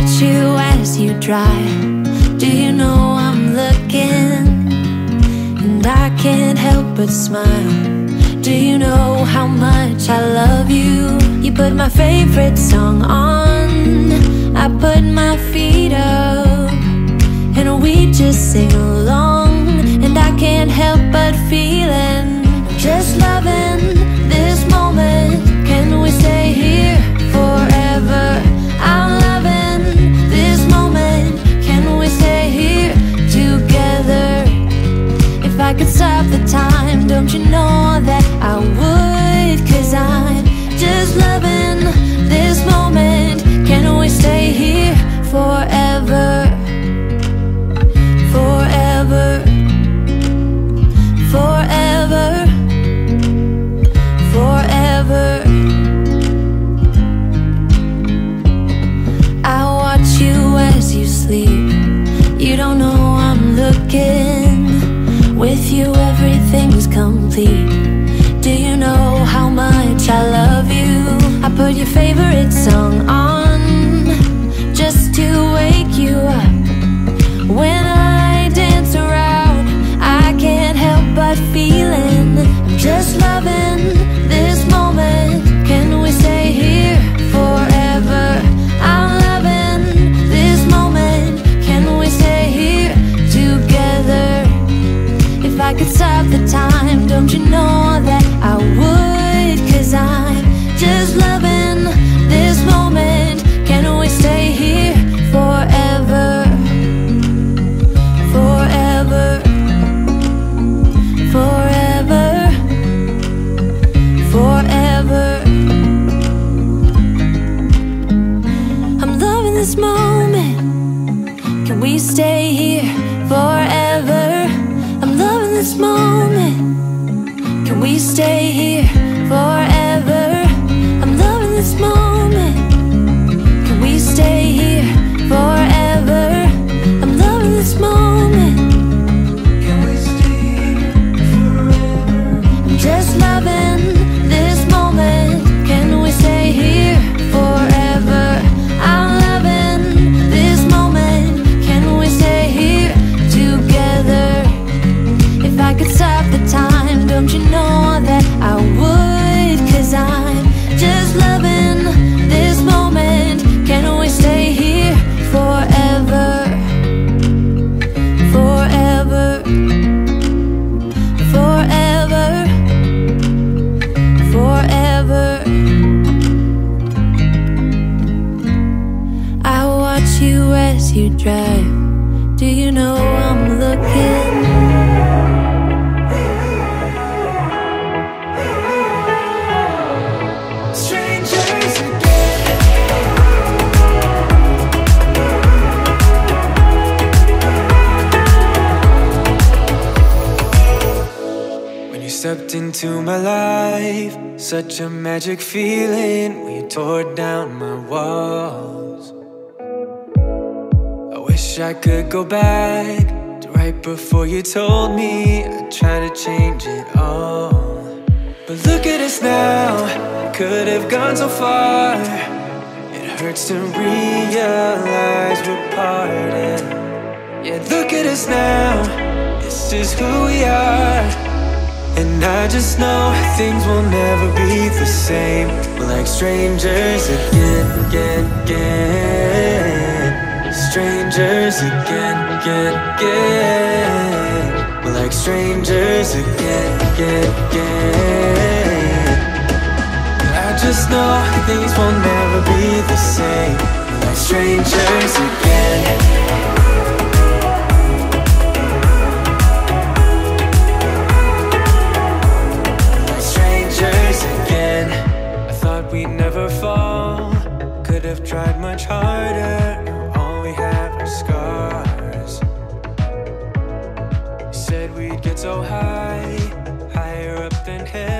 watch you as you drive. Do you know I'm looking? And I can't help but smile. Do you know how much I love you? You put my favorite song on, I put my feet up, and we just sing along. And I can't help but feeling, just loving this moment. Can we stay here forever? I'm loving this moment. Can we stay here together? If I could stop the time, don't you know that I would? 'Cause I'm just loving this moment. Can we stay here forever? Forever. Forever. Forever. I watch you as you sleep. You don't know I'm looking. With you everything's complete. Do you know how much I love you? I put your favorite song on just to wake you up. When I dance around, I can't help but feeling, I'm just loving this moment. Can we stay here forever? I'm loving this moment. Can we stay here together? If I could stop the time, don't you know that I would? 'Cause I'm just loving this moment. Can we stay here forever? Forever. Forever. Forever. I'm loving this moment. Can we stay here forever? I'm loving this moment. Can we stay here forever? I'm loving this moment. Can we stay here forever? I'm loving this moment. Can we stay here forever? I'm just loving this moment. Can we stay here forever? I'm loving this moment. Can we stay here together? If I could stop the time, don't you know that I would? 'Cause I'm just loving this moment. Can we stay here forever? Forever. Forever. Forever. I watch you as you drive. Do you know I'm looking? Stepped into my life, such a magic feeling when you tore down my walls. I wish I could go back to right before you told me I'd try to change it all. But look at us now, could have gone so far. It hurts to realize we're parted. Yeah, look at us now, this is who we are. And I just know things will never be the same. We're like strangers again, again, again. Strangers again, again, again. We're like strangers again, again, again. I just know things will never be the same. We're like strangers again. We'd never fall, could have tried much harder. Now all we have are scars. You said we'd get so high, higher up than hell.